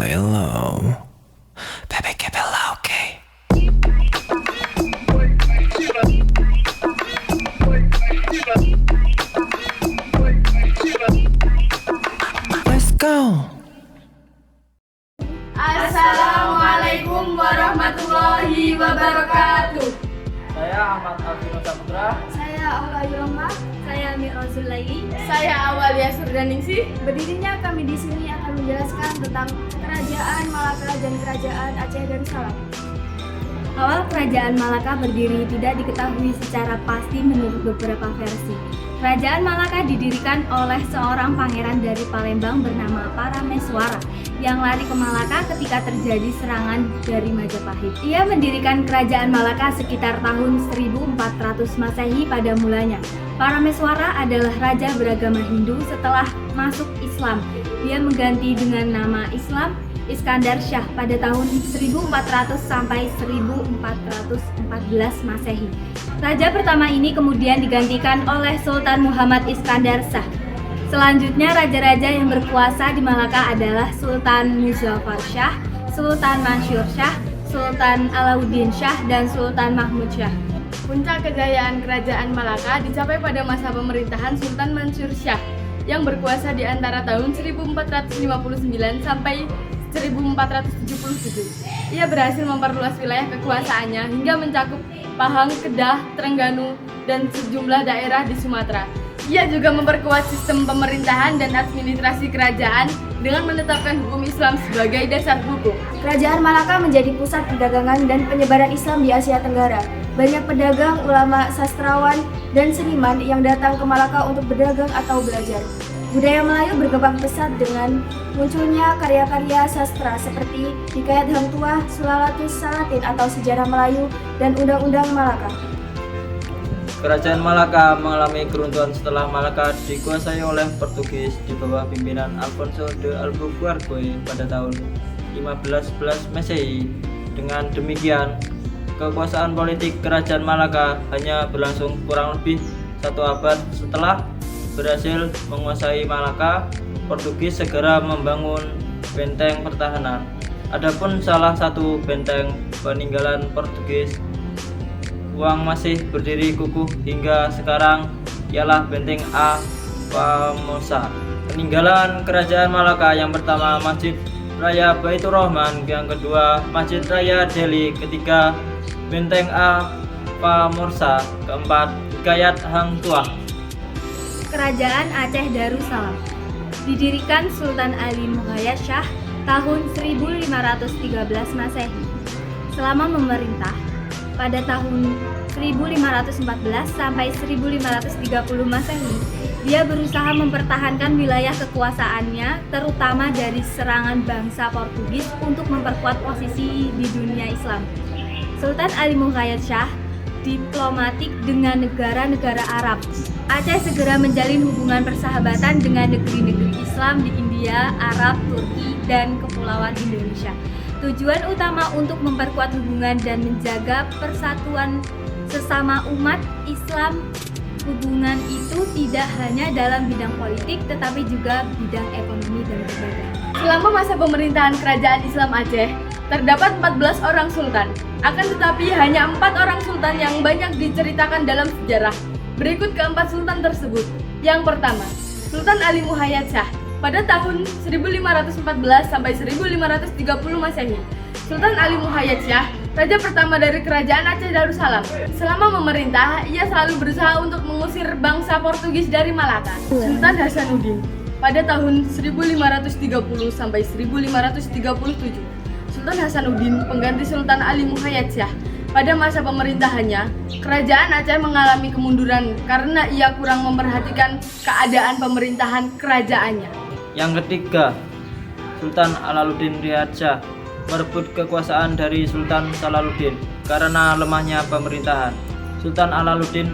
lay low. Baby, keep it low, okay? Let's go. Assalamualaikum warahmatullahi wabarakatuh. Saya Ahmad Alvino Saputra. Saya Aula Yuroma. Saya Mi'rozul Laili. Saya Awalia Surdaningsih. Berdirinya kami di sini akan menjelaskan tentang Kerajaan Malaka dan Kerajaan Aceh Darussalam. Awal Kerajaan Malaka berdiri tidak diketahui secara pasti menurut beberapa versi. Kerajaan Malaka didirikan oleh seorang pangeran dari Palembang bernama Parameswara yang lari ke Malaka ketika terjadi serangan dari Majapahit. Ia mendirikan Kerajaan Malaka sekitar tahun 1400 Masehi pada mulanya. Parameswara adalah raja beragama Hindu setelah masuk Islam. Dia mengganti dengan nama Islam Iskandar Shah pada tahun 1400 sampai 1414 Masehi. Raja pertama ini kemudian digantikan oleh Sultan Muhammad Iskandar Shah. Selanjutnya raja-raja yang berkuasa di Malaka adalah Sultan Muzaffar Shah, Sultan Mansur Shah, Sultan Alauddin Shah, dan Sultan Mahmud Shah. Puncak kejayaan Kerajaan Malaka dicapai pada masa pemerintahan Sultan Mansur Shah yang berkuasa di antara tahun 1459 sampai 1477. Ia berhasil memperluas wilayah kekuasaannya hingga mencakup Pahang, Kedah, Terengganu, dan sejumlah daerah di Sumatera. Ia juga memperkuat sistem pemerintahan dan administrasi kerajaan dengan menetapkan hukum Islam sebagai dasar hukum. Kerajaan Malaka menjadi pusat perdagangan dan penyebaran Islam di Asia Tenggara. Banyak pedagang, ulama, sastrawan, dan seniman yang datang ke Malaka untuk berdagang atau belajar. Budaya Melayu berkembang pesat dengan munculnya karya-karya sastra seperti Hikayat Hang Tuah, Sulalatus Salatin atau Sejarah Melayu, dan Undang-Undang Malaka. Kerajaan Malaka mengalami keruntuhan setelah Malaka dikuasai oleh Portugis di bawah pimpinan Alfonso de Albuquerque pada tahun 1511 Masehi. Dengan demikian, kekuasaan politik Kerajaan Malaka hanya berlangsung kurang lebih 1 abad. Setelah berhasil menguasai Malaka, Portugis segera membangun benteng pertahanan. Adapun salah satu benteng peninggalan Portugis yang masih berdiri kukuh hingga sekarang ialah Benteng A Famosa. Peninggalan Kerajaan Malaka yang pertama Masjid Raya Baitur Rahman, yang kedua Masjid Raya Delhi, ketiga Benteng A Famosa, keempat Hikayat Hang Tuah. Kerajaan Aceh Darussalam didirikan Sultan Ali Muhayyad Shah tahun 1513 Masehi. Selama memerintah pada tahun 1514 sampai 1530 Masehi, dia berusaha mempertahankan wilayah kekuasaannya terutama dari serangan bangsa Portugis untuk memperkuat posisi di dunia Islam. Sultan Ali Muhayyad Shah diplomatik dengan negara-negara Arab. Aceh segera menjalin hubungan persahabatan dengan negeri-negeri Islam di India, Arab, Turki, dan Kepulauan Indonesia. Tujuan utama untuk memperkuat hubungan dan menjaga persatuan sesama umat Islam. Hubungan itu tidak hanya dalam bidang politik tetapi juga bidang ekonomi dan perdagangan. Selama masa pemerintahan Kerajaan Islam Aceh, terdapat 14 orang sultan. Akan tetapi hanya 4 orang sultan yang banyak diceritakan dalam sejarah. Berikut keempat sultan tersebut. Yang pertama, Sultan Ali Muhayyad Shah pada tahun 1514 sampai 1530 Masehi. Sultan Ali Muhayyad Shah, raja pertama dari Kerajaan Aceh Darussalam. Selama memerintah, ia selalu berusaha untuk mengusir bangsa Portugis dari Malaka. Sultan Hasanuddin pada tahun 1530 sampai 1537. Sultan Hasanuddin, pengganti Sultan Ali Muhayyad Shah. Pada masa pemerintahannya, Kerajaan Aceh mengalami kemunduran karena ia kurang memperhatikan keadaan pemerintahan kerajaannya. Yang ketiga, Sultan Alauddin Riyad Shah merebut kekuasaan dari Sultan Salahuddin karena lemahnya pemerintahan. Sultan Alauddin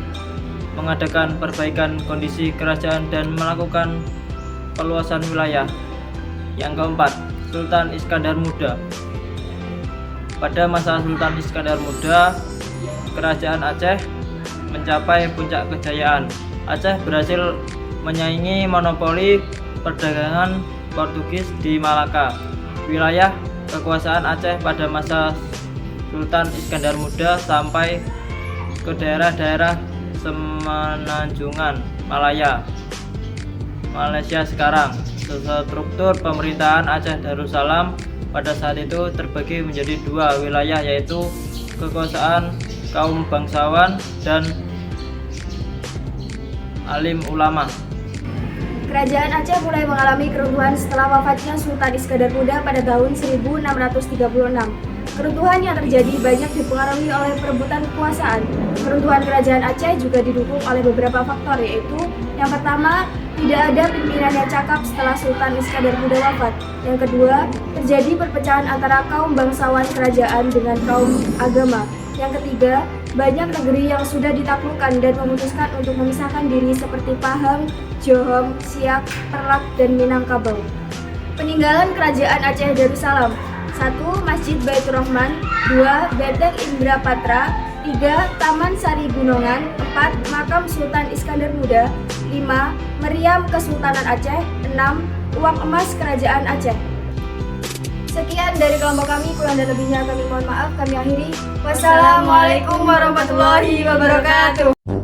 mengadakan perbaikan kondisi kerajaan dan melakukan perluasan wilayah. Yang keempat, Sultan Iskandar Muda. Pada masa Sultan Iskandar Muda, Kerajaan Aceh mencapai puncak kejayaan. Aceh berhasil menyaingi monopoli perdagangan Portugis di Malaka. wilayah kekuasaan Aceh pada masa Sultan Iskandar Muda sampai ke daerah-daerah Semenanjungan Malaya, Malaysia sekarang. Struktur pemerintahan Aceh Darussalam pada saat itu terbagi menjadi dua wilayah, yaitu kekuasaan kaum bangsawan dan alim ulama. Kerajaan Aceh mulai mengalami keruntuhan setelah wafatnya Sultan Iskandar Muda pada tahun 1636. Keruntuhan yang terjadi banyak dipengaruhi oleh perebutan kekuasaan. Keruntuhan kerajaan Aceh juga didukung oleh beberapa faktor, yaitu yang pertama, tidak ada pimpinan yang cakap setelah Sultan Iskandar Muda wafat. Yang kedua, terjadi perpecahan antara kaum bangsawan kerajaan dengan kaum agama. Yang ketiga, banyak negeri yang sudah ditaklukkan dan memutuskan untuk memisahkan diri seperti Pahang, Johor, Siak, Perlak, dan Minangkabau. Peninggalan Kerajaan Aceh Darussalam: 1. Masjid Baitur Rahman. 2. Benteng Indrapatra. 3. Taman Sari Gunungan. 4. Makam Sultan Iskandar Muda. 5. Meriam Kesultanan Aceh. 6. Uang emas Kerajaan Aceh. Sekian dari kelompok kami, kurang dan lebihnya kami mohon maaf. Kami akhiri. Wassalamualaikum warahmatullahi wabarakatuh.